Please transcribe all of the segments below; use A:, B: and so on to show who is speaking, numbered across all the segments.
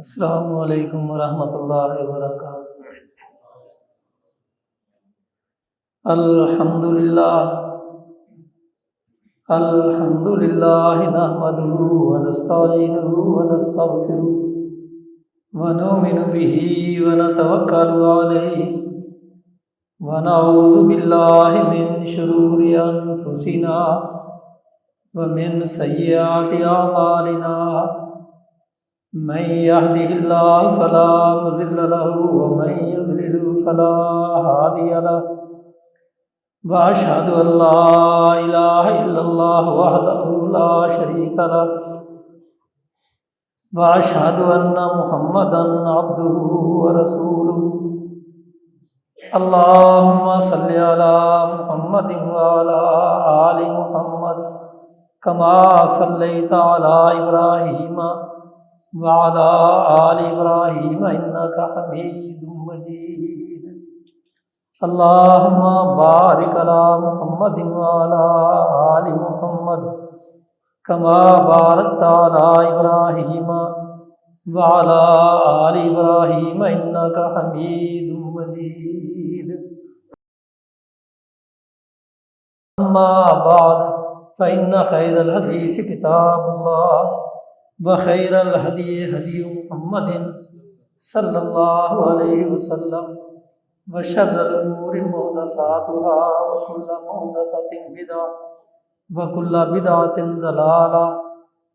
A: السلام علیکم ورحمۃ اللہ وبرکاتہ۔ الحمد للہ نحمدہ ونستعینہ ونستغفرہ ونؤمن بہ ونتوکل علیہ ونعوذ باللہ من شرور انفسنا ومن سیئات اعمالنا، من يهده الله فلا مضل له ومن يضلل فلا هادي له، وأشهد أن لا إله إلا الله وحده لا شريك له، وأشهد أن محمدا عبده ورسوله۔ اللهم صل على محمد وعلى آل محمد كما صليت على إبراهيم وعلى آل إبراهيم إنك حميد مجيد۔ اللهم بارك على محمد وعلى آل محمد كما باركت على إبراهيم وعلى آل إبراهيم إنك حميد مجيد۔ أما بعد فإن خير الحديث كتاب الله، وخير الهدي هدي محمد صلى الله عليه وسلم، وشر الأمور محدثاتها، وكل محدثة بدعة، وكل بدعة ضلالة،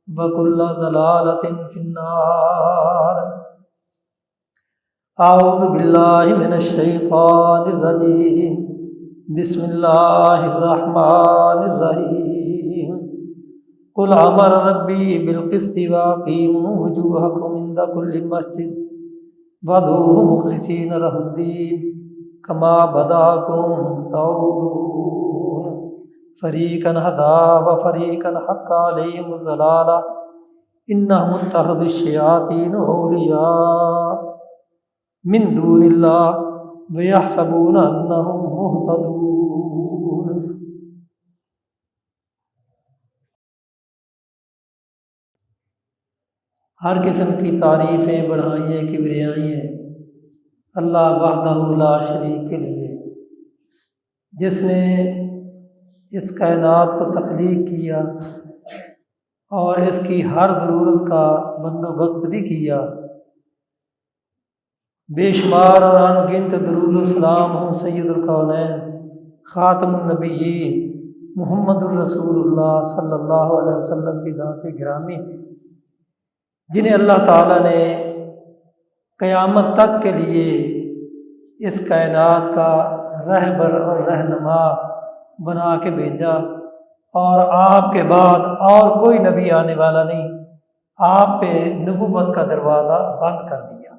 A: وكل ضلالة في النار۔ أعوذ بالله من الشيطان الرجيم، بسم الله الرحمن الرحيم۔ قل امر ربی بالقسط واقیموا وجوہکم عند کل مسجد وادعوہ مخلصین لہ الدین کما بداکم تعودون، فریقا ھدی وفریقا حق علیہم الضلالہ انہم اتخذوا الشیاطین اولیاء من دون اللہ ویحسبون انہم مہتدون۔ ہر قسم کی تعریفیں، بڑھائییں، کبریائیں اللہ وحدہ لا شریک کے لیے، جس نے اس کائنات کو تخلیق کیا اور اس کی ہر ضرورت کا بندوبست بھی کیا۔ بے شمار اور ان گنت درود و سلام ہوں سید الکونین خاتم النبیین محمد الرسول اللہ صلی اللہ علیہ وسلم کی ذات گرامی پہ، جنہیں اللہ تعالیٰ نے قیامت تک کے لیے اس کائنات کا رہبر اور رہنما بنا کے بھیجا، اور آپ کے بعد اور کوئی نبی آنے والا نہیں، آپ پہ نبوت کا دروازہ بند کر دیا۔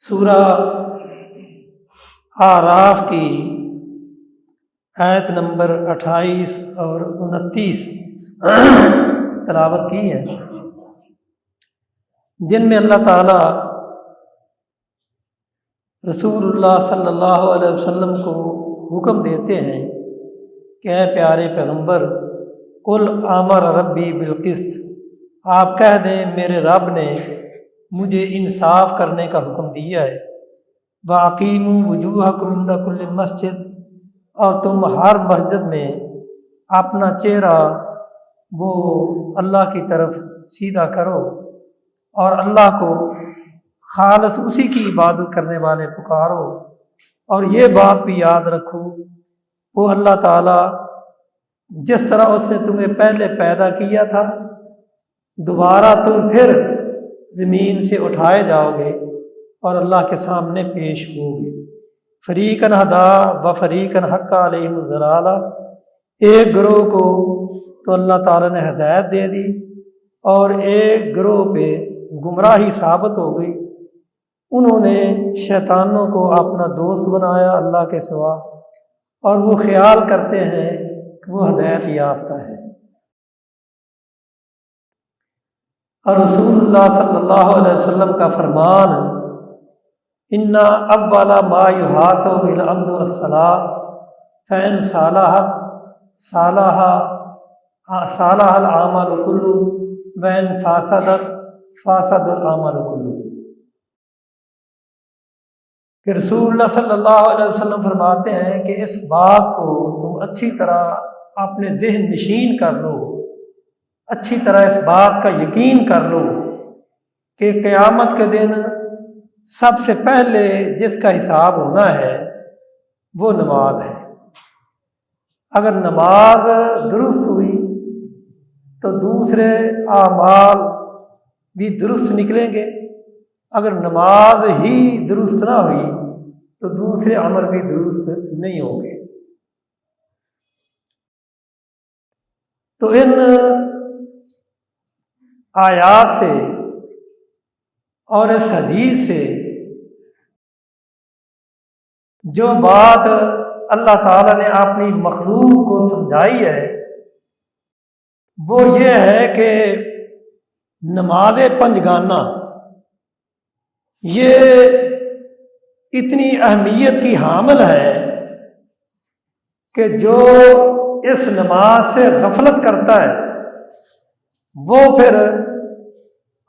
A: سورہ اعراف کی آیت نمبر 28 اور 29 تلاوت کی ہے، جن میں اللہ تعالیٰ رسول اللہ صلی اللہ علیہ وسلم کو حکم دیتے ہیں کہ اے پیارے پیغمبر، قل امر ربی بالقسط، آپ کہہ دیں میرے رب نے مجھے انصاف کرنے کا حکم دیا ہے۔ واقیموا وجوہکم عند کل مسجد، اور تم ہر مسجد میں اپنا چہرہ وہ اللہ کی طرف سیدھا کرو، اور اللہ کو خالص اسی کی عبادت کرنے والے پکارو، اور یہ بات بھی یاد رکھو وہ اللہ تعالیٰ جس طرح اس نے تمہیں پہلے پیدا کیا تھا، دوبارہ تم پھر زمین سے اٹھائے جاؤ گے اور اللہ کے سامنے پیش ہوگے۔ فریقاً ھدی و فریقاً حق علیہم الضلالہ، ایک گروہ کو تو اللہ تعالیٰ نے ہدایت دے دی اور ایک گروہ پہ گمراہی ثابت ہو گئی۔ انہوں نے شیطانوں کو اپنا دوست بنایا اللہ کے سوا، اور وہ خیال کرتے ہیں کہ وہ ہدایت یافتہ ہے۔ اور رسول اللہ صلی اللہ علیہ وسلم کا فرمان، ان اول ما یحاسب به العبد الصلاۃ فإن صلحت صلح صالح العمل کلو وین فاسدت فاسد العمل کلو، کہ رسول اللہ صلی اللہ علیہ وسلم فرماتے ہیں کہ اس بات کو تم اچھی طرح اپنے ذہن نشین کر لو، اچھی طرح اس بات کا یقین کر لو کہ قیامت کے دن سب سے پہلے جس کا حساب ہونا ہے وہ نماز ہے۔ اگر نماز درست ہوئی تو دوسرے اعمال بھی درست نکلیں گے، اگر نماز ہی درست نہ ہوئی تو دوسرے عمل بھی درست نہیں ہوں گے۔ تو ان آیات سے اور اس حدیث سے جو بات اللہ تعالیٰ نے اپنی مخلوق کو سمجھائی ہے وہ یہ ہے کہ نماز پنجگانہ یہ اتنی اہمیت کی حامل ہے کہ جو اس نماز سے غفلت کرتا ہے وہ پھر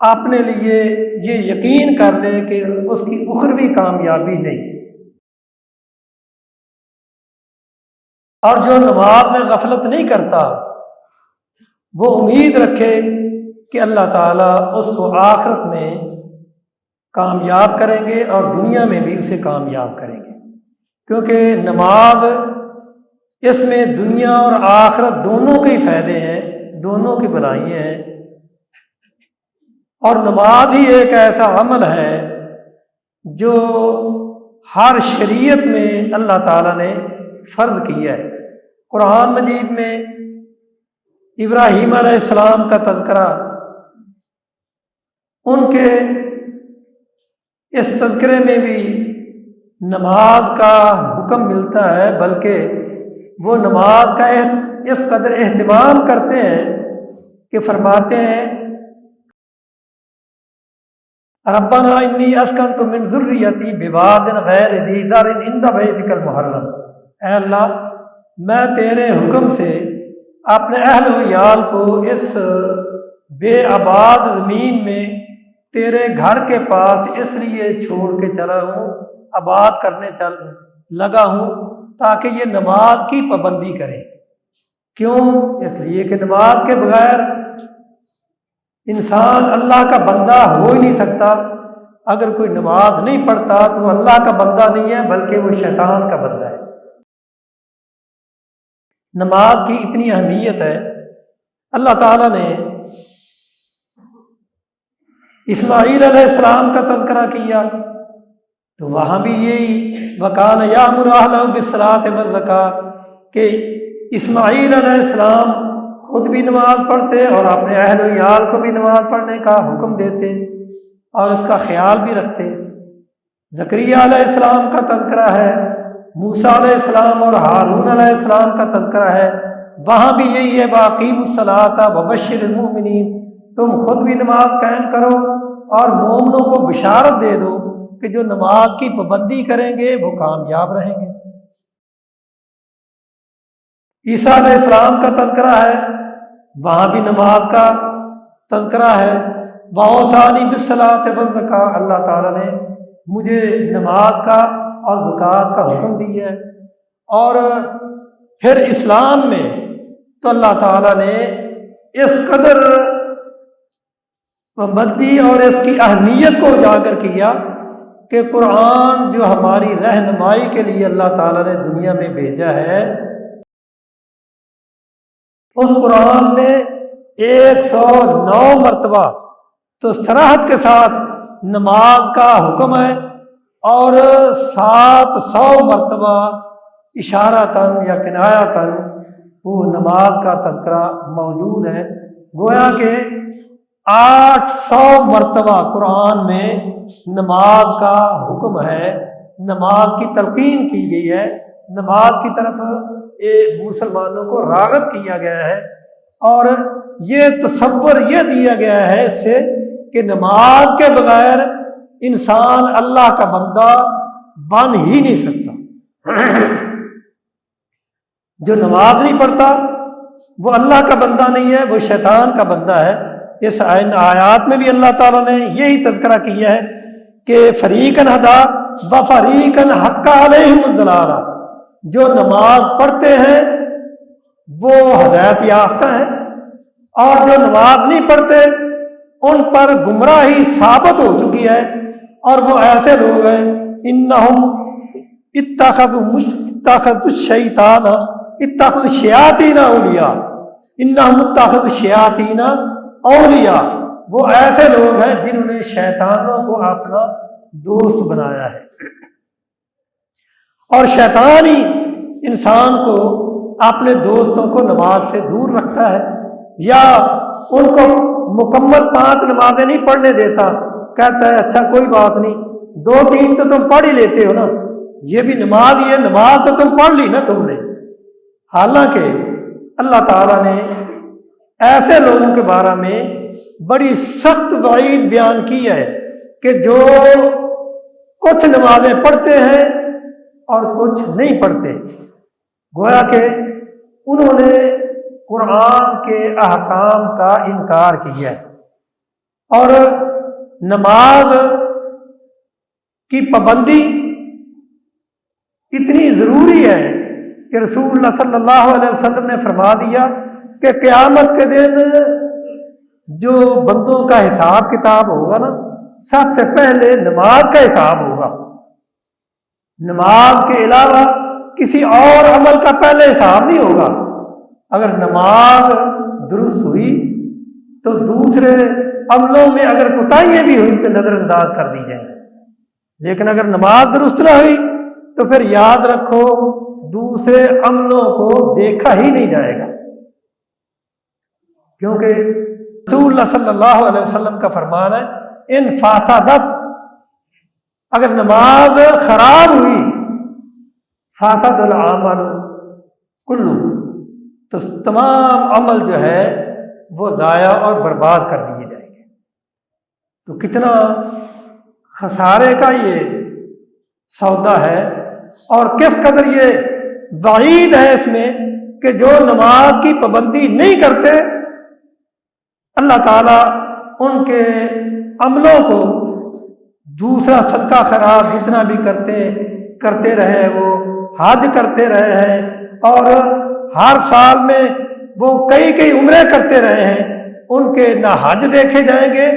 A: اپنے لیے یہ یقین کر لے کہ اس کی اخروی کامیابی نہیں، اور جو نماز میں غفلت نہیں کرتا وہ امید رکھے کہ اللہ تعالیٰ اس کو آخرت میں کامیاب کریں گے اور دنیا میں بھی اسے کامیاب کریں گے، کیونکہ نماز اس میں دنیا اور آخرت دونوں کے ہی فائدے ہیں، دونوں کی بھلائیاں ہیں، اور نماز ہی ایک ایسا عمل ہے جو ہر شریعت میں اللہ تعالیٰ نے فرض کیا ہے۔ قرآن مجید میں ابراہیم علیہ السلام کا تذکرہ، ان کے اس تذکرے میں بھی نماز کا حکم ملتا ہے، بلکہ وہ نماز کا اس قدر اہتمام کرتے ہیں کہ فرماتے ہیں ربنا انی اسکنت من ذریتی بواد غیر ذی زرع عند بیتک المحرم، اے اللہ میں تیرے حکم سے اپنے اہل و عیال کو اس بے آباد زمین میں تیرے گھر کے پاس اس لیے چھوڑ کے چلا ہوں، آباد کرنے لگا ہوں تاکہ یہ نماز کی پابندی کریں۔ کیوں؟ اس لیے کہ نماز کے بغیر انسان اللہ کا بندہ ہو ہی نہیں سکتا۔ اگر کوئی نماز نہیں پڑھتا تو وہ اللہ کا بندہ نہیں ہے بلکہ وہ شیطان کا بندہ ہے۔ نماز کی اتنی اہمیت ہے، اللہ تعالیٰ نے اسماعیل علیہ السلام کا تذکرہ کیا تو وہاں بھی یہی وَكَانَ يَأْمُرُ أَهْلَهُ بِالصَّلَاةِ وَالزَّكَاةِ کہ اسماعیل علیہ السلام خود بھی نماز پڑھتے اور اپنے اہل و عیال کو بھی نماز پڑھنے کا حکم دیتے اور اس کا خیال بھی رکھتے۔ زکریا علیہ السلام کا تذکرہ ہے، موسیٰ علیہ السلام اور ہارون علیہ السلام کا تذکرہ ہے، وہاں بھی یہی ہے وَأَقِیمُوا الصَّلَاةَ وَبَشِّرِ الْمُؤْمِنِينَ، تم خود بھی نماز قائم کرو اور مومنوں کو بشارت دے دو کہ جو نماز کی پابندی کریں گے وہ کامیاب رہیں گے۔ عیسیٰ علیہ السلام کا تذکرہ ہے، وہاں بھی نماز کا تذکرہ ہے، وَأَوْصَانِی بِالصَّلَاةِ وَالزَّکَاةِ، اللہ تعالیٰ نے مجھے نماز کا اور زکوٰۃ کا حکم دیا ہے۔ اور پھر اسلام میں تو اللہ تعالیٰ نے اس قدر پابندی اور اس کی اہمیت کو اجاگر کیا کہ قرآن جو ہماری رہنمائی کے لیے اللہ تعالیٰ نے دنیا میں بھیجا ہے، اس قرآن میں 109 مرتبہ تو صراحت کے ساتھ نماز کا حکم ہے اور 700 مرتبہ اشارتاً یا کنایتاً وہ نماز کا تذکرہ موجود ہے۔ گویا کہ 800 مرتبہ قرآن میں نماز کا حکم ہے، نماز کی تلقین کی گئی ہے، نماز کی طرف مسلمانوں کو راغب کیا گیا ہے، اور یہ تصور یہ دیا گیا ہے اس سے کہ نماز کے بغیر انسان اللہ کا بندہ بن ہی نہیں سکتا۔ جو نماز نہیں پڑھتا وہ اللہ کا بندہ نہیں ہے، وہ شیطان کا بندہ ہے۔ اس آیات میں بھی اللہ تعالیٰ نے یہی تذکرہ کیا ہے کہ فریقاً ہدا و فریقاً حق علیہم الضلالہ، جو نماز پڑھتے ہیں وہ ہدایت یافتہ ہیں، اور جو نماز نہیں پڑھتے ان پر گمراہی ثابت ہو چکی ہے، اور وہ ایسے لوگ ہیں انہم اتخذوا الشیطان اتخذوا الشیاطین اولیاء، انہم اتخذوا الشیاطین اولیاء، وہ ایسے لوگ ہیں جنہوں نے شیطانوں کو اپنا دوست بنایا ہے، اور شیطان ہی انسان کو اپنے دوستوں کو نماز سے دور رکھتا ہے، یا ان کو مکمل 5 نمازیں نہیں پڑھنے دیتا، کہتا ہے اچھا کوئی بات نہیں 2-3 تو تم پڑھ ہی لیتے ہو نا، یہ بھی نماز ہی ہے، نماز تو تم پڑھ لی نا تم نے۔ حالانکہ اللہ تعالیٰ نے ایسے لوگوں کے بارے میں بڑی سخت وعید بیان کی ہے کہ جو کچھ نمازیں پڑھتے ہیں اور کچھ نہیں پڑھتے، گویا کہ انہوں نے قرآن کے احکام کا انکار کیا ہے، اور نماز کی پابندی اتنی ضروری ہے کہ رسول اللہ صلی اللہ علیہ وسلم نے فرما دیا کہ قیامت کے دن جو بندوں کا حساب کتاب ہوگا نا، سب سے پہلے نماز کا حساب ہوگا، نماز کے علاوہ کسی اور عمل کا پہلے حساب نہیں ہوگا۔ اگر نماز درست ہوئی تو دوسرے عملوں میں اگر کوتاہیاں بھی ہوئی تو نظر انداز کر دی جائیں، لیکن اگر نماز درست نہ ہوئی تو پھر یاد رکھو دوسرے عملوں کو دیکھا ہی نہیں جائے گا، کیونکہ رسول اللہ صلی اللہ علیہ وسلم کا فرمان ہے ان فاسدت، اگر نماز خراب ہوئی فاسد العمل کلو، تو تمام عمل جو ہے وہ ضائع اور برباد کر دیے جائیں گے۔ تو کتنا خسارے کا یہ سودا ہے، اور کس قدر یہ وعید ہے اس میں کہ جو نماز کی پابندی نہیں کرتے اللہ تعالیٰ ان کے عملوں کو دوسرا صدقہ خیرات جتنا بھی کرتے رہے، وہ حج کرتے رہے ہیں، اور ہر سال میں وہ کئی عمرے کرتے رہے ہیں، ان کے نہ حج دیکھے جائیں گے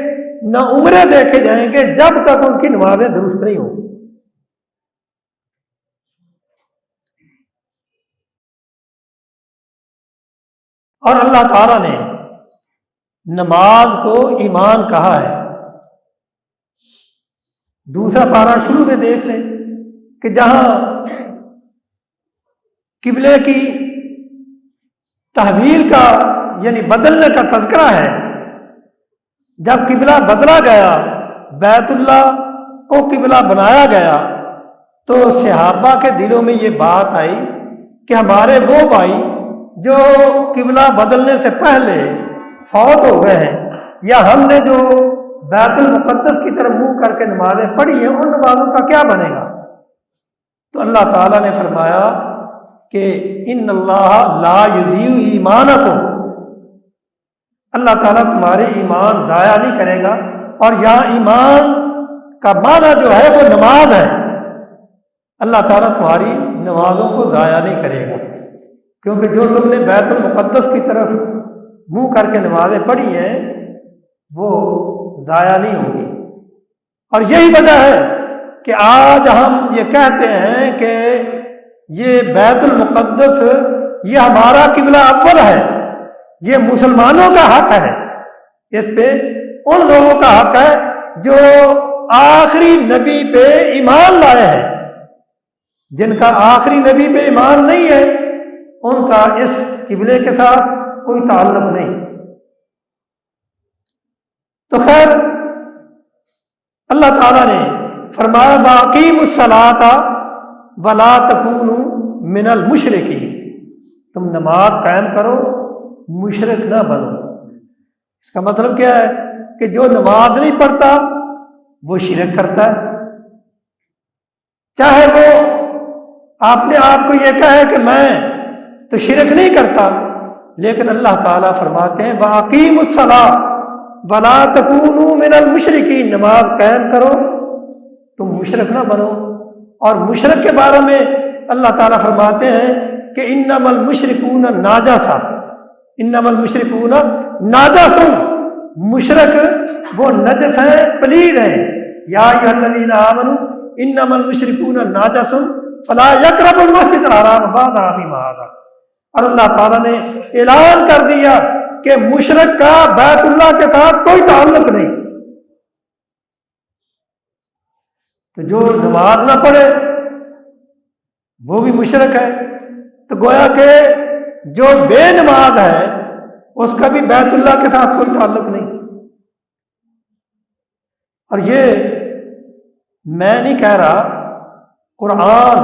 A: نہ عمرے دیکھے جائیں گے جب تک ان کی نمازیں درست نہیں ہوں گی۔ اور اللہ تعالیٰ نے نماز کو ایمان کہا ہے۔ دوسرا پارہ شروع میں دیکھ لیں کہ جہاں قبلے کی تحویل کا یعنی بدلنے کا تذکرہ ہے، جب قبلہ بدلا گیا، بیت اللہ کو قبلہ بنایا گیا، تو صحابہ کے دلوں میں یہ بات آئی کہ ہمارے وہ بھائی جو قبلہ بدلنے سے پہلے فوت ہو گئے ہیں، یا ہم نے جو بیت المقدس کی طرف منہ کر کے نمازیں پڑھی ہیں، ان نمازوں کا کیا بنے گا؟ تو اللہ تعالیٰ نے فرمایا کہ ان اللہ لا یضیع ایمانکم، اللہ تعالیٰ تمہارے ایمان ضائع نہیں کرے گا۔ اور یہاں ایمان کا معنی جو ہے وہ نماز ہے، اللہ تعالیٰ تمہاری نمازوں کو ضائع نہیں کرے گا، کیونکہ جو تم نے بیت المقدس کی طرف منہ کر کے نمازیں پڑھی ہیں وہ ضائع نہیں ہوگی۔ اور یہی وجہ ہے کہ آج ہم یہ کہتے ہیں کہ یہ بیت المقدس یہ ہمارا قبلہ اول ہے، یہ مسلمانوں کا حق ہے، اس پہ ان لوگوں کا حق ہے جو آخری نبی پہ ایمان لائے ہیں۔ جن کا آخری نبی پہ ایمان نہیں ہے ان کا اس قبلے کے ساتھ کوئی تعلق نہیں۔ تو خیر اللہ تعالیٰ نے فرمایا وَأَقِیمُوا الصَّلَاةَ وَلَا تَکُونُوا مِنَ الْمُشْرِکِینَ، تم نماز قائم کرو، مشرک نہ بنو۔ اس کا مطلب کیا ہے کہ جو نماز نہیں پڑھتا وہ شرک کرتا ہے، چاہے وہ اپنے آپ کو یہ کہے کہ میں تو شرک نہیں کرتا، لیکن اللہ تعالیٰ فرماتے ہیں وَأَقِیمُوا الصَّلَاةَ وَلَا تَكُونُوا مِنَ الْمُشْرِکِینَ، نماز قائم کرو، تم مشرک نہ بنو۔ اور مشرک کے بارے میں اللہ تعالیٰ فرماتے ہیں کہ انما المشرکون ناجسہ، انما المشرکون ناجس، مشرک وہ نجس ہیں، پلید ہیں۔ یا ایھا الذین آمنوا انما المشرکون ناجس فلا یقربوا المسجد الحرام بعد عامہم ھذا۔ اور اللہ تعالیٰ نے اعلان کر دیا کہ مشرک کا بیت اللہ کے ساتھ کوئی تعلق نہیں۔ تو جو نماز نہ پڑھے وہ بھی مشرک ہے۔ تو گویا کہ جو بے نماز ہے اس کا بھی بیت اللہ کے ساتھ کوئی تعلق نہیں۔ اور یہ میں نہیں کہہ رہا، قرآن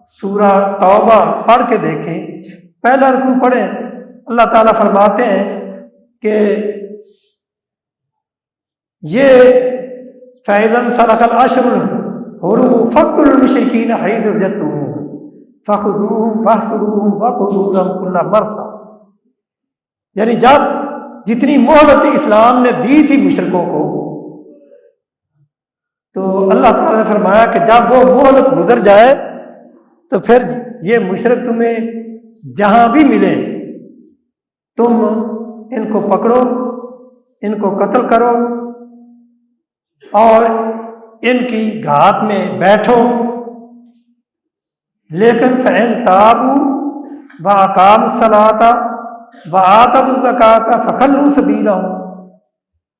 A: سورہ توبہ پڑھ کے دیکھیں، پہلا رکوع پڑھیں، اللہ تعالیٰ فرماتے ہیں کہ یہ فَإِذَا انْسَلَخَ الْأَشْهُرُ الْحُرُمُ فَاقْتُلُوا الْمُشْرِكِينَ حَيْثُ وَجَدتُّمُوهُمْ فَخُذُوهُمْ وَاحْصُرُوهُمْ وَاقْعُدُوا لَهُمْ كُلَّ مَرْصَدٍ، یعنی جب جتنی مہلت اسلام نے دی تھی مشرکوں کو، تو اللہ تعالیٰ نے فرمایا کہ جب وہ مہلت گزر جائے تو پھر یہ مشرک تمہیں جہاں بھی ملیں تم ان کو پکڑو، ان کو قتل کرو اور ان کی گھات میں بیٹھو، لیکن فَإِن تَابُوا وَأَقَامُوا الصَّلَاةَ وَآتَوُا الزَّكَاةَ فَخَلُّوا سَبِيلَهُمْ،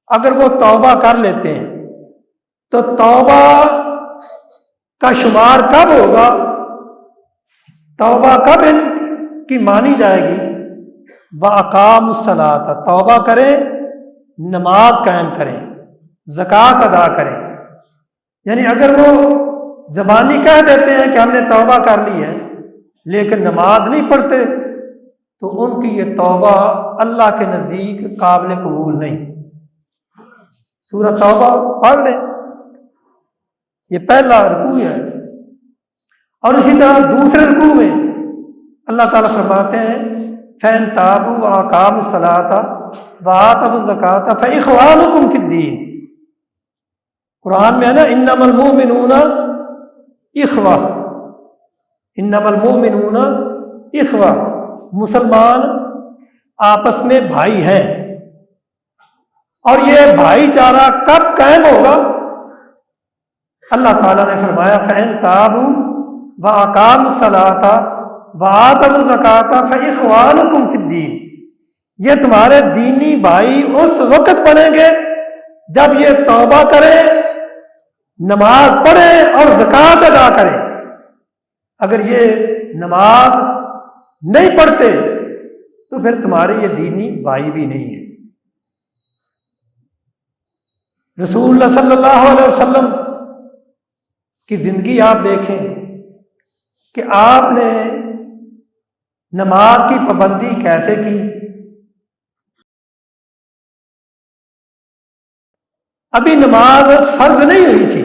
A: اگر وہ توبہ کر لیتے ہیں تو توبہ کا شمار کب ہوگا، توبہ کب ان کی مانی جائے گی؟ وَأَقَامُوا الصَّلَاةَ، توبہ کریں، نماز قائم کریں، زکوٰۃ ادا کریں۔ یعنی اگر وہ زبانی کہہ دیتے ہیں کہ ہم نے توبہ کر لی ہے لیکن نماز نہیں پڑھتے تو ان کی یہ توبہ اللہ کے نزدیک قابل قبول نہیں۔ سورہ توبہ پڑھ لیں، یہ پہلا رکوع ہے۔ اور اسی طرح دوسرے رکوع میں اللہ تعالیٰ فرماتے ہیں فَإِن تَابُوا وَأَقَامُوا الصَّلَاةَ وَآتَوُا الزَّكَاةَ فَإِخْوَانُكُمْ فِي الدِّينِ، قرآن میں ہے نا انما المؤمنون اخوہ، انما المؤمنون اخوہ، مسلمان آپس میں بھائی ہیں۔ اور یہ بھائی چارہ کب قائم ہوگا؟ اللہ تعالیٰ نے فرمایا فَإِن تَابُوا وَأَقَامُوا الصَّلَاةَ وَآتَوُا الزَّكَاةَ فَإِخْوَانُكُمْ فِي الدِّينِ، یہ تمہارے دینی بھائی اس وقت بنیں گے جب یہ توبہ کریں، نماز پڑھیں اور زکوٰۃ ادا کریں۔ اگر یہ نماز نہیں پڑھتے تو پھر تمہارے یہ دینی بھائی بھی نہیں ہیں۔ رسول اللہ صلی اللہ علیہ وسلم کی زندگی آپ دیکھیں کہ آپ نے نماز کی پابندی کیسے کی۔ ابھی نماز فرض نہیں ہوئی تھی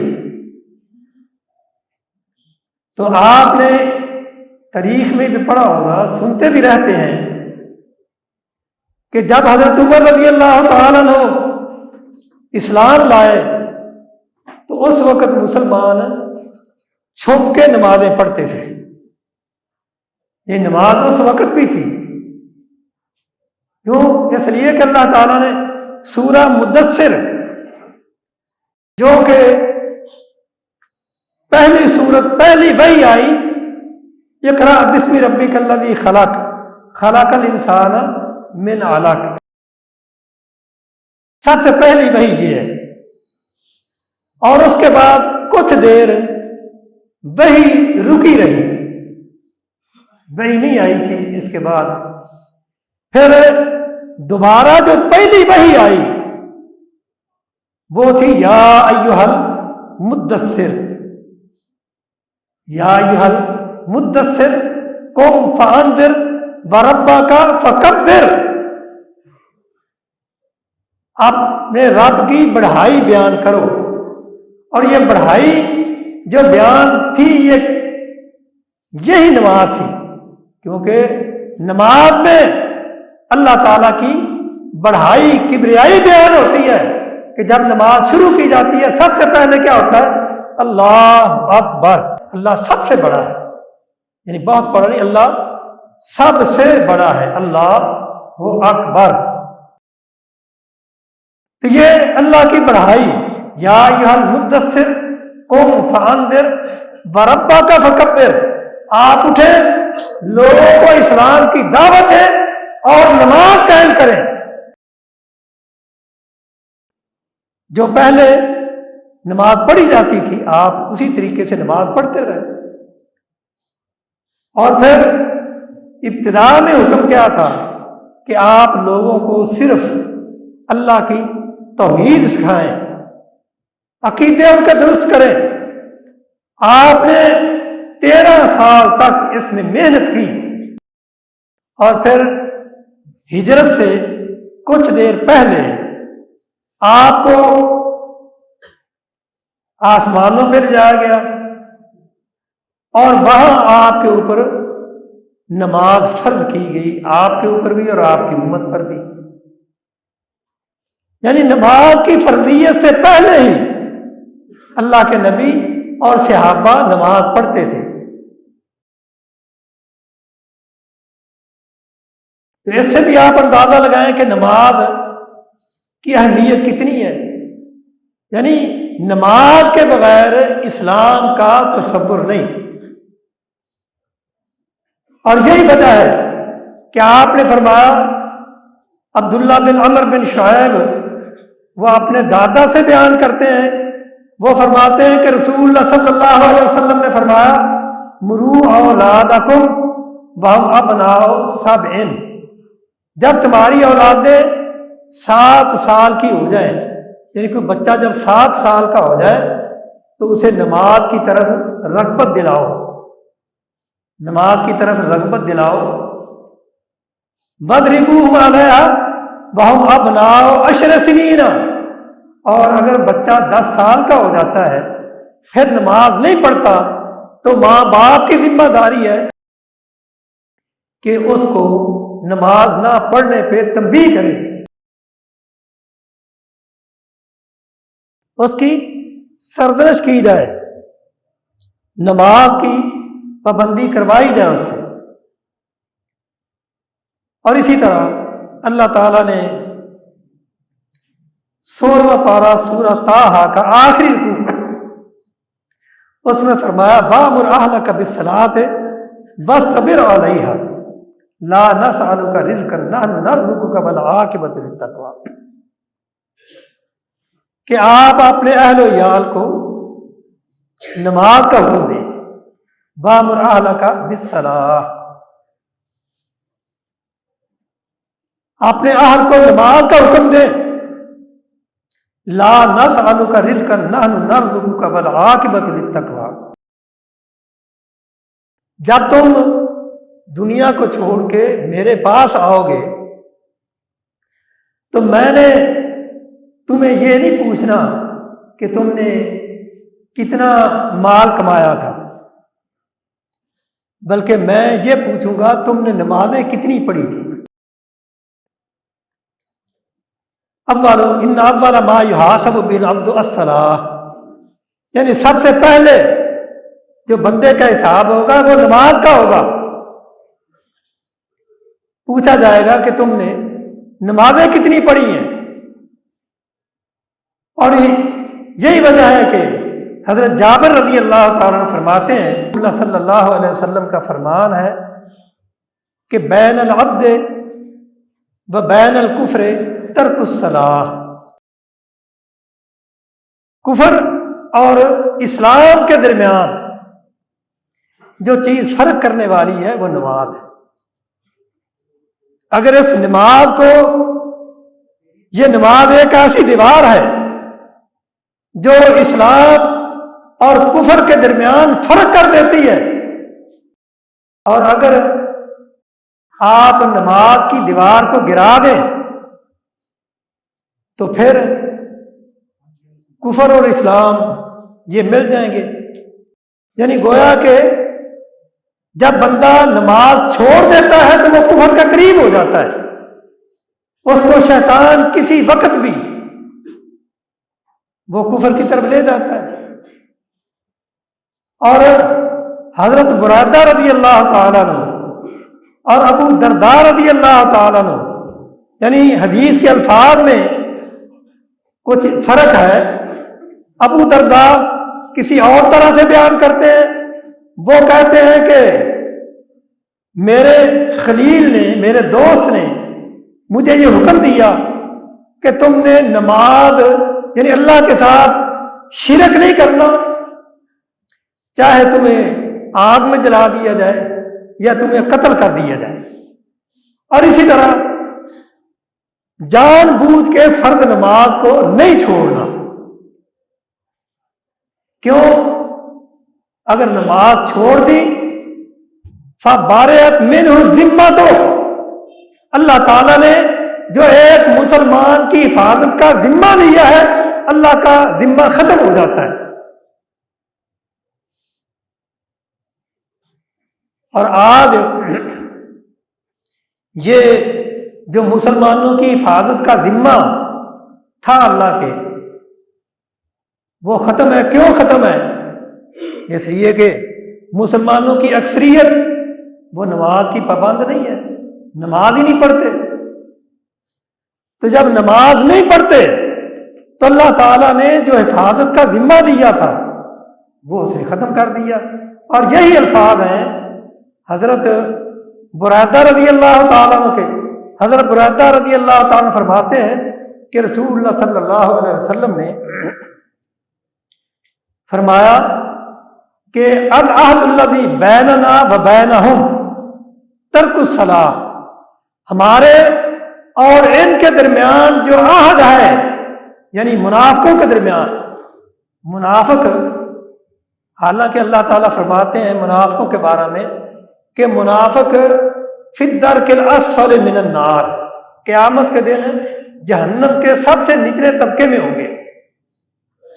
A: تو آپ نے تاریخ میں بھی پڑھا ہوگا، سنتے بھی رہتے ہیں کہ جب حضرت عمر رضی اللہ تعالیٰ عنہ اسلام لائے تو اس وقت مسلمان چھپ کے نمازیں پڑھتے تھے۔ یہ نماز اس وقت بھی تھی، کیوں؟ اس لیے کہ اللہ تعالیٰ نے سورہ مدثر جو کہ پہلی سورت، پہلی وحی آئی، اقرأ بسم ربک الذی خلق خلق الانسان من علق، سب سے پہلی وحی یہ ہے۔ اور اس کے بعد کچھ دیر وحی رکی رہی، وحی نہیں آئی تھی۔ اس کے بعد پھر دوبارہ جو پہلی وحی آئی وہ تھی یا ایھا المدثر، یا ایھا المدثر قم فانذر وربک فکبر، اپنے رب کی بڑھائی بیان کرو۔ اور یہ بڑھائی جو بیان تھی یہی نماز تھی، کیونکہ نماز میں اللہ تعالیٰ کی بڑھائی کبریائی بیان ہوتی ہے کہ جب نماز شروع کی جاتی ہے سب سے پہلے کیا ہوتا ہے؟ اللہ اکبر. اللہ سب سے بڑا ہے، یعنی بہت بڑا نہیں، اللہ سب سے بڑا ہے، اللہ اکبر. تو یہ اللہ کی بڑھائی. یا ایھا المدثر قم فانذر وربک فکبر. آپ اٹھیں، لوگوں کو اسلام کی دعوت دیں اور نماز قائم کریں. جو پہلے نماز پڑھی جاتی تھی آپ اسی طریقے سے نماز پڑھتے رہے. اور پھر ابتدا میں حکم کیا تھا کہ آپ لوگوں کو صرف اللہ کی توحید سکھائیں، عقیدے ان کے درست کریں. آپ نے 13 سال تک اس میں محنت کی، اور پھر ہجرت سے کچھ دیر پہلے آپ کو آسمانوں پہ لے جایا گیا اور وہاں آپ کے اوپر نماز فرض کی گئی، آپ کے اوپر بھی اور آپ کی امت پر بھی. یعنی نماز کی فرضیت سے پہلے ہی اللہ کے نبی اور صحابہ نماز پڑھتے تھے. تو اس سے بھی آپ اندازہ لگائیں کہ نماز کی اہمیت کتنی ہے. یعنی نماز کے بغیر اسلام کا تصور نہیں. اور یہی وجہ ہے کہ آپ نے فرمایا، عبداللہ بن عمر بن شعیب وہ اپنے دادا سے بیان کرتے ہیں، وہ فرماتے ہیں کہ رسول اللہ صلی اللہ علیہ وسلم نے فرمایا مرو اولادکم وہم ابناء سبع. جب تمہاری اولادیں 7 سال کی ہو جائیں، یعنی کوئی بچہ جب 7 سال کا ہو جائے تو اسے نماز کی طرف رغبت دلاؤ، نماز کی طرف رغبت دلاؤ. وَاضْرِبُوهُمْ عَلَيْهَا وَهُمْ أَبْنَاءُ 10 سِنِينَ. اور اگر بچہ 10 سال کا ہو جاتا ہے پھر نماز نہیں پڑھتا تو ماں باپ کی ذمہ داری ہے کہ اس کو نماز نہ پڑھنے پہ تنبیہ کرے، اس کی سرزنش کی جائے، نماز کی پابندی کروائی جائے اس سے. اور اسی طرح اللہ تعالیٰ نے 16واں پارہ سورہ طٰہٰ کا آخری رکوع اس میں فرمایا وَأْمُرْ أَهْلَكَ بِالصَّلَاةِ وَاصْطَبِرْ عَلَيْهَا لَا نَسْأَلُكَ رِزْقًا نَحْنُ نَرْزُقُكَ وَالْعَاقِبَةُ لِلتَّقْوَىٰ. کہ آپ اپنے اہل و عیال کو نماز کا حکم دیں. وَأْمُرْ أَهْلَكَ بِالصَّلَاةِ. اپنے اہل کو نماز کا حکم دیں. لا نسألک رزقا نحن نرزقک والعاقبۃ للتقویٰ. جب تم دنیا کو چھوڑ کے میرے پاس آؤ گے تو میں نے تمہیں یہ نہیں پوچھنا کہ تم نے کتنا مال کمایا تھا، بلکہ میں یہ پوچھوں گا تم نے نمازیں کتنی پڑھی تھی. ان اول ما یحاسب بالعبد الصلاۃ. یعنی سب سے پہلے جو بندے کا حساب ہوگا وہ نماز کا ہوگا. پوچھا جائے گا کہ تم نے نمازیں کتنی پڑھی ہیں. اور یہی وجہ ہے کہ حضرت جابر رضی اللہ تعالیٰ عنہ فرماتے ہیں، اللہ صلی اللہ علیہ وسلم کا فرمان ہے کہ بین العبد و بین الکفر ترک الصلاۃ. کفر اور اسلام کے درمیان جو چیز فرق کرنے والی ہے وہ نماز ہے. اگر اس نماز کو، یہ نماز ایک ایسی دیوار ہے جو اسلام اور کفر کے درمیان فرق کر دیتی ہے، اور اگر آپ نماز کی دیوار کو گرا دیں تو پھر کفر اور اسلام یہ مل جائیں گے. یعنی گویا کہ جب بندہ نماز چھوڑ دیتا ہے تو وہ کفر کا قریب ہو جاتا ہے، اس کو شیطان کسی وقت بھی وہ کفر کی طرف لے جاتا ہے۔ اور حضرت برادہ رضی اللہ تعالیٰ عنہ اور ابو درداء رضی اللہ تعالیٰ عنہ، یعنی حدیث کے الفاظ میں کچھ فرق ہے۔ ابو درداء کسی اور طرح سے بیان کرتے ہیں، وہ کہتے ہیں کہ میرے خلیل نے، میرے دوست نے مجھے یہ حکم دیا کہ تم نے نماز یعنی اللہ کے ساتھ شرک نہیں کرنا، چاہے تمہیں آگ میں جلا دیا جائے یا تمہیں قتل کر دیا جائے۔ اور اسی طرح جان بوجھ کے فرض نماز کو نہیں چھوڑنا۔ کیوں؟ اگر نماز چھوڑ دی فَبَرِئَتْ مِنْهُ ذِمَّتُهُ، اللہ تعالیٰ نے جو ایک مسلمان کی حفاظت کا ذمہ لیا ہے، اللہ کا ذمہ ختم ہو جاتا ہے۔ اور آج یہ جو مسلمانوں کی حفاظت کا ذمہ تھا اللہ کے، وہ ختم ہے۔ کیوں ختم ہے؟ اس لیے کہ مسلمانوں کی اکثریت وہ نماز کی پابند نہیں ہے، نماز ہی نہیں پڑھتے۔ تو جب نماز نہیں پڑھتے تو اللہ تعالیٰ نے جو حفاظت کا ذمہ دیا تھا وہ اسے ختم کر دیا۔ اور یہی الفاظ ہیں حضرت برادہ رضی اللہ تعالیٰ عنہ کے۔ حضرت برادہ رضی اللہ تعالیٰ عنہ فرماتے ہیں کہ رسول اللہ صلی اللہ علیہ وسلم نے فرمایا کہ العہد الذی بیننا و بینہم ترک الصلاۃ، ہمارے اور ان کے درمیان جو عہد ہے، یعنی منافقوں کے درمیان، منافق، حالانکہ اللہ تعالیٰ فرماتے ہیں منافقوں کے بارے میں کہ منافق فی الدرک الاسفل من النار، قیامت کے دن جہنم کے سب سے نچلے طبقے میں ہوں گے۔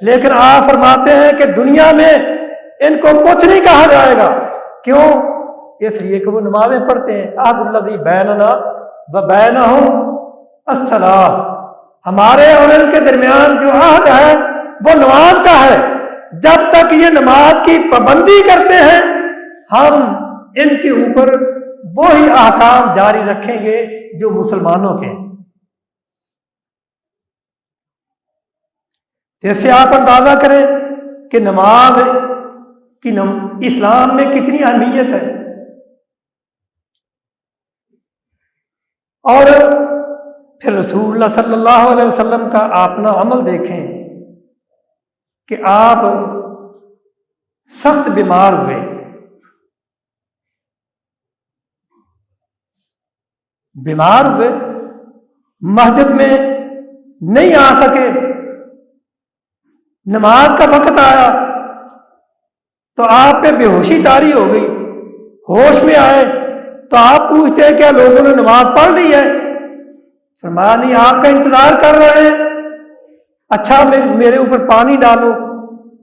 A: لیکن آپ فرماتے ہیں کہ دنیا میں ان کو کچھ نہیں کہا جائے گا۔ کیوں؟ اس لیے کہ وہ نمازیں پڑھتے ہیں۔ عہد الذی بیننا و بینہم الصلاۃ، ہمارے اور ان کے درمیان جو عہد ہے وہ نماز کا ہے۔ جب تک یہ نماز کی پابندی کرتے ہیں ہم ان کے اوپر وہی احکام جاری رکھیں گے جو مسلمانوں کے ہیں۔ جیسے آپ اندازہ کریں کہ نماز کی اسلام میں کتنی اہمیت ہے، اور پھر رسول اللہ صلی اللہ علیہ وسلم کا اپنا عمل دیکھیں کہ آپ سخت بیمار ہوئے، مسجد میں نہیں آ سکے، نماز کا وقت آیا تو آپ پہ بے ہوشی طاری ہو گئی، ہوش میں آئے تو آپ پوچھتے ہیں کیا لوگوں نے نماز پڑھ لی ہے؟ فرمایا نہیں، آپ کا انتظار کر رہے ہیں۔ اچھا میرے اوپر پانی ڈالو،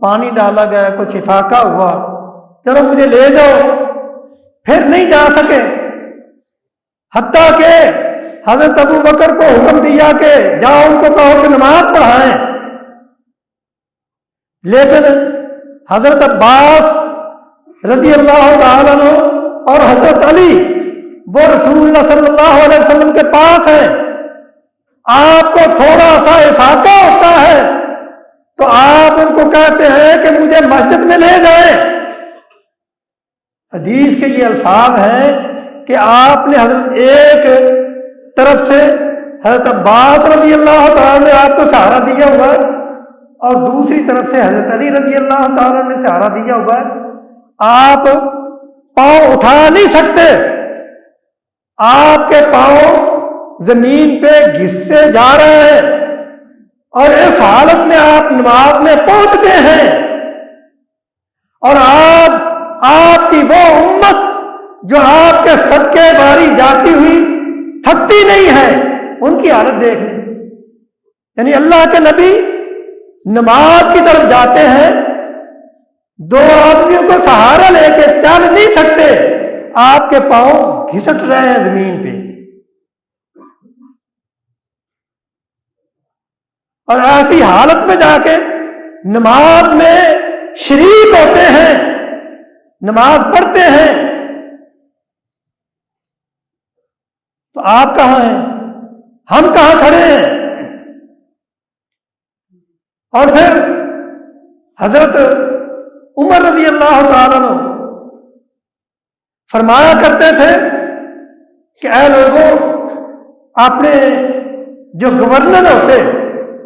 A: پانی ڈالا گیا، کچھ افاقہ ہوا، چلو مجھے لے جاؤ، پھر نہیں جا سکے، حتیٰ کہ حضرت ابو بکر کو حکم دیا کہ جاؤ ان کو کہو کہ نماز پڑھائیں۔ لیکن حضرت عباس رضی اللہ تعالیٰ عنہ اور حضرت علی وہ رسول اللہ صلی اللہ علیہ وسلم کے پاس ہیں، آپ کو تھوڑا سا افاقہ ہوتا ہے تو آپ ان کو کہتے ہیں کہ مجھے مسجد میں لے جائیں۔ حدیث کے یہ الفاظ ہیں کہ آپ نے حضرت ایک طرف سے حضرت عباس رضی اللہ تعالیٰ نے آپ کو سہارا دیا ہوا ہے اور دوسری طرف سے حضرت علی رضی اللہ تعالیٰ نے سہارا دیا ہوا ہے۔ آپ پاؤں اٹھا نہیں سکتے، آپ کے پاؤں زمین پہ گھستے جا رہے ہیں، اور اس حالت میں آپ نماز میں پہنچتے ہیں، اور آپ کی وہ امت جو آپ کے صدقے باری جاتی ہوئی تھکتی نہیں ہے، ان کی حالت دیکھ لیں۔ یعنی اللہ کے نبی نماز کی طرف جاتے ہیں، دو آدمیوں کو سہارا لے کے چل نہیں سکتے، آپ کے پاؤں گھسٹ رہے ہیں زمین پہ۔ اور ایسی حالت میں جا کے نماز میں شریک ہوتے ہیں، نماز پڑھتے ہیں، تو آپ کہاں ہیں؟ ہم کہاں کھڑے ہیں؟ اور پھر حضرت عمر رضی اللہ تعالیٰ عنہ فرمایا کرتے تھے کہ اے لوگوں، اپنے جو گورنر ہوتے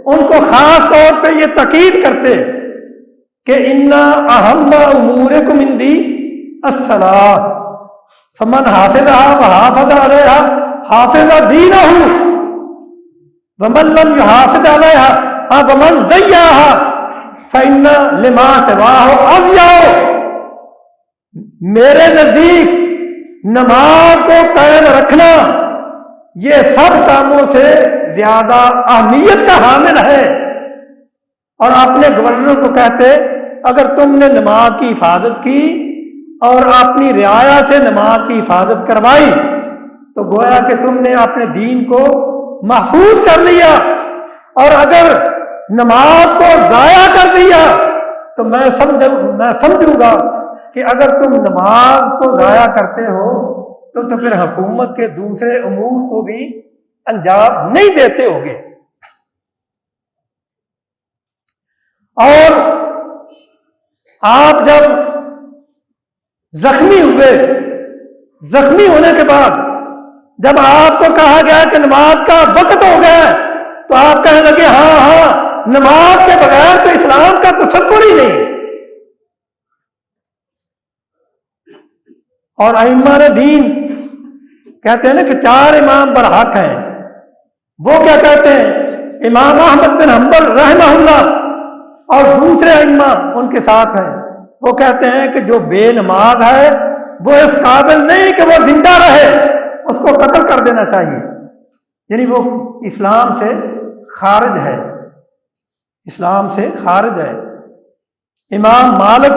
A: ان کو خاص طور پہ یہ تاکید کرتے کہ انا اہم امورکم عندی الصلاۃ فمن حافظها وحافظ علیہا حافظ دینہ ومن لم یحافظ علیہا ومن ضیعها فإن لما سواہ اضیع۔ میرے نزدیک نماز کو قائم رکھنا یہ سب کاموں سے زیادہ اہمیت کا حامل ہے، اور اپنے گورنر کو کہتے اگر تم نے نماز کی حفاظت کی اور اپنی رعایا سے نماز کی حفاظت کروائی تو گویا کہ تم نے اپنے دین کو محفوظ کر لیا، اور اگر نماز کو ضائع کر دیا تو میں سمجھوں گا کہ اگر تم نماز کو ضائع کرتے ہو تو پھر حکومت کے دوسرے امور کو بھی انجام نہیں دیتے ہوگے۔ اور آپ جب زخمی ہوئے، زخمی ہونے کے بعد جب آپ کو کہا گیا کہ نماز کا وقت ہو گیا تو آپ کہنے لگے ہاں نماز کے بغیر تو اسلام کا تصور ہی نہیں۔ اور ائمہ دین کہتے ہیں نا کہ 4 امام برحق ہیں، وہ کیا کہتے ہیں؟ امام احمد بن حنبل رحمہ اللہ اور دوسرے ائمہ ان کے ساتھ ہیں، وہ کہتے ہیں کہ جو بے نماز ہے وہ اس قابل نہیں کہ وہ زندہ رہے، اس کو قتل کر دینا چاہیے، یعنی وہ اسلام سے خارج ہے، اسلام سے خارج ہے۔ امام مالک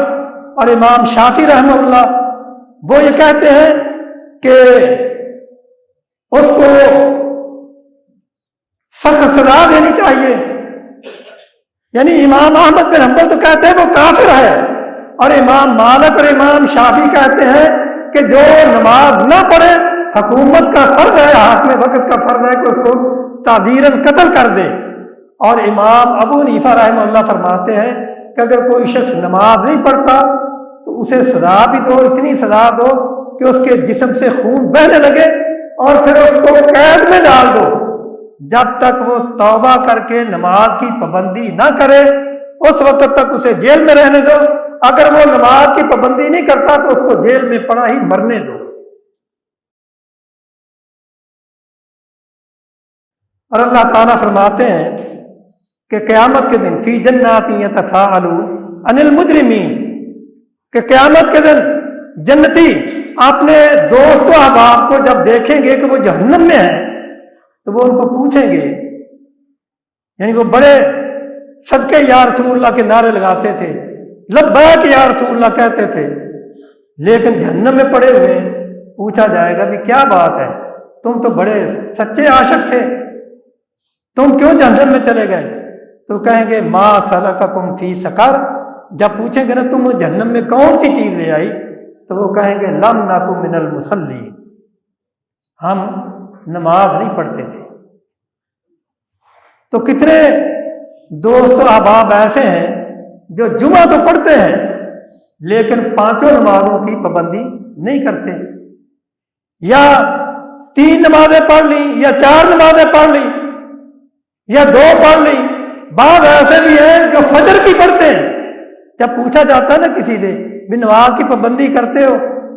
A: اور امام شافعی رحمہ اللہ وہ یہ کہتے ہیں کہ اس کو سخت سزا دینی چاہیے، یعنی امام احمد بن حنبل تو کہتے ہیں وہ کافر ہے، اور امام مالک اور امام شافعی کہتے ہیں کہ جو نماز نہ پڑھے حکومت کا فرض ہے، حاکم وقت کا فرض ہے کہ اس کو تعزیراً قتل کر دے۔ اور امام ابو حنیفہ رحمہ اللہ فرماتے ہیں کہ اگر کوئی شخص نماز نہیں پڑھتا تو اسے سزا بھی دو، اتنی سزا دو کہ اس کے جسم سے خون بہنے لگے، اور پھر اس کو قید میں ڈال دو جب تک وہ توبہ کر کے نماز کی پابندی نہ کرے، اس وقت تک اسے جیل میں رہنے دو، اگر وہ نماز کی پابندی نہیں کرتا تو اس کو جیل میں پڑا ہی مرنے دو۔ اور اللہ تعالیٰ فرماتے ہیں کہ قیامت کے دن فی جنات یتساءلون عن المجرمین، کہ قیامت کے دن جنتی اپنے دوست و احباب کو جب دیکھیں گے کہ وہ جہنم میں ہیں تو وہ ان کو پوچھیں گے، یعنی وہ بڑے صدقے یا رسول اللہ کے نعرے لگاتے تھے، لبیک یا رسول اللہ کہتے تھے، لیکن جہنم میں پڑے ہوئے پوچھا جائے گا بھی کیا بات ہے، تم تو بڑے سچے عاشق تھے، تم کیوں جہنم میں چلے گئے؟ تو کہیں گے ما سلککم فی سقر، جب پوچھیں گے نا تم جہنم میں کون سی چیز لے آئی تو وہ کہیں گے لم نکو من المصلین، ہم نماز نہیں پڑھتے تھے۔ تو کتنے دوست و احباب ایسے ہیں جو جمعہ تو پڑھتے ہیں لیکن 5 نمازوں کی پابندی نہیں کرتے، یا 3 نمازیں پڑھ لی یا 4 نمازیں پڑھ لی یا 2 پڑھ لی، بعض ایسے بھی ہیں جو فجر کی پڑھتے ہیں، جب پوچھا جاتا ہے نا کسی سے بھی نماز کی پابندی کرتے ہو،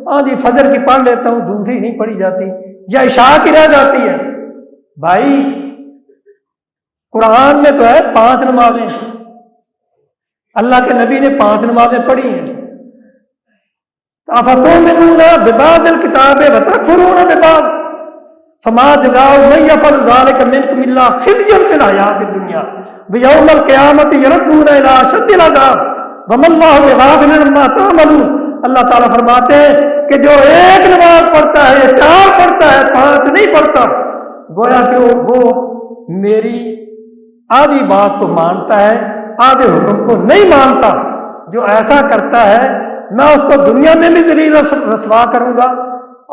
A: ہاں جی فجر کی پڑھ لیتا ہوں، دوسری نہیں پڑھی جاتی، یا عشاء کی رہ جاتی ہے۔ بھائی قرآن میں تو ہے 5 نمازیں، اللہ کے نبی نے 5 نمازیں پڑھی ہیں۔ افتؤمنون ببعض الکتاب وتکفرون ببعض فما جزاء من يفعل ذلك منكم الا خزي في الحياة الدنيا ويوم القيامة يردون الى اشد العذاب وما الله بغافل عما تعملون۔ اللہ تعالیٰ فرماتے ہیں کہ جو 1 نماز پڑھتا ہے، 4 پڑھتا ہے، 5 نہیں پڑھتا، گویا کہ وہ میری آدھی بات کو مانتا ہے، آدھے حکم کو نہیں مانتا، جو ایسا کرتا ہے میں اس کو دنیا میں بھی ذلیل رسوا کروں گا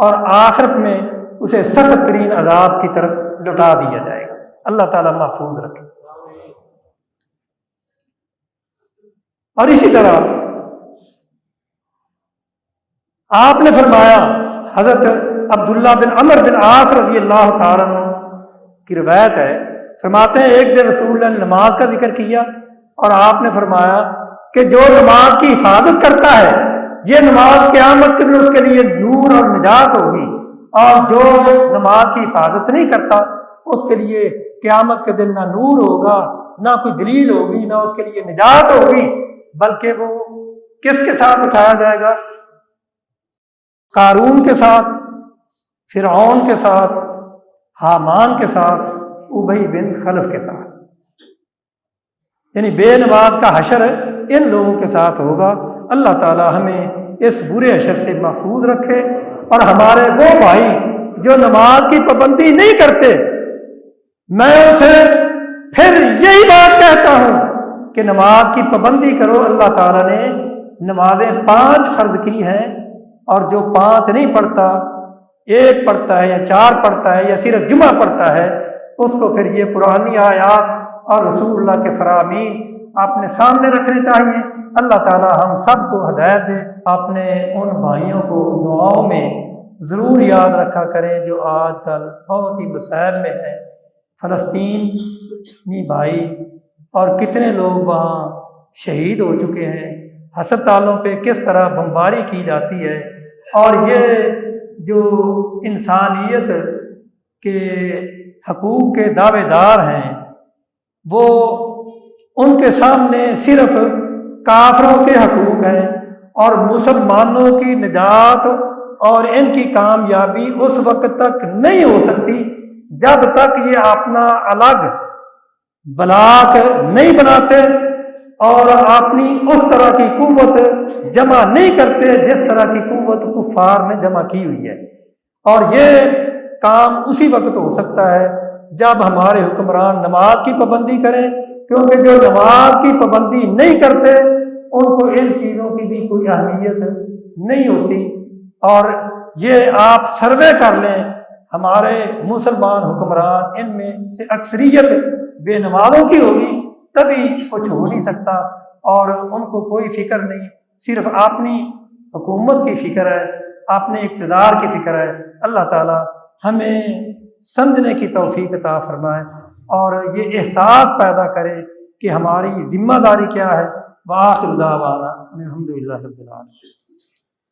A: اور آخرت میں اسے سخت ترین عذاب کی طرف لٹا دیا جائے گا۔ اللہ تعالیٰ محفوظ رکھے۔ اور اسی طرح آپ نے فرمایا، حضرت عبداللہ بن عمر بن عاص رضی اللہ تعالیٰ عنہ کی روایت ہے، فرماتے ہیں ایک دن رسول اللہ نے نماز کا ذکر کیا اور آپ نے فرمایا کہ جو نماز کی حفاظت کرتا ہے یہ نماز قیامت کے دن اس کے لیے نور اور نجات ہوگی، اور جو نماز کی حفاظت نہیں کرتا اس کے لیے قیامت کے دن نہ نور ہوگا، نہ کوئی دلیل ہوگی، نہ اس کے لیے نجات ہوگی، بلکہ وہ کس کے ساتھ اٹھایا جائے گا؟ قارون کے ساتھ، فرعون کے ساتھ، حامان کے ساتھ، ابی بن خلف کے ساتھ، یعنی بے نماز کا حشر ان لوگوں کے ساتھ ہوگا۔ اللہ تعالی ہمیں اس برے حشر سے محفوظ رکھے، اور ہمارے وہ بھائی جو نماز کی پابندی نہیں کرتے، میں اسے پھر یہی بات کہتا ہوں کہ نماز کی پابندی کرو۔ اللہ تعالیٰ نے نمازیں 5 فرض کی ہیں، اور جو 5 نہیں پڑھتا، 1 پڑھتا ہے یا 4 پڑھتا ہے یا صرف جمعہ پڑھتا ہے، اس کو پھر یہ قرآنی آیات اور رسول اللہ کے فرامین اپنے سامنے رکھنے چاہیے۔ اللہ تعالی ہم سب کو ہدایت دے۔ اپنے ان بھائیوں کو دعاؤں میں ضرور یاد رکھا کریں جو آج کل بہت ہی مصائب میں ہیں، فلسطینی بھائی، اور کتنے لوگ وہاں شہید ہو چکے ہیں، ہسپتالوں پہ کس طرح بمباری کی جاتی ہے، اور یہ جو انسانیت کے حقوق کے دعوے دار ہیں وہ ان کے سامنے صرف کافروں کے حقوق ہیں، اور مسلمانوں کی نجات اور ان کی کامیابی اس وقت تک نہیں ہو سکتی جب تک یہ اپنا الگ بلاک نہیں بناتے اور اپنی اس طرح کی قوت جمع نہیں کرتے جس طرح کی قوت کفار نے جمع کی ہوئی ہے۔ اور یہ کام اسی وقت ہو سکتا ہے جب ہمارے حکمران نماز کی پابندی کریں، کیونکہ جو نماز کی پابندی نہیں کرتے ان کو ان چیزوں کی بھی کوئی اہمیت نہیں ہوتی۔ اور یہ آپ سروے کر لیں، ہمارے مسلمان حکمران ان میں سے اکثریت بے نمازوں کی ہوگی، تبھی کچھ ہو نہیں سکتا، اور ان کو کوئی فکر نہیں، صرف اپنی حکومت کی فکر ہے، اپنے اقتدار کی فکر ہے۔ اللہ تعالی ہمیں سمجھنے کی توفیق عطا فرمائے اور یہ احساس پیدا کرے کہ ہماری ذمہ داری کیا ہے۔ وآخر دعوانا الحمدللہ رب العالمین۔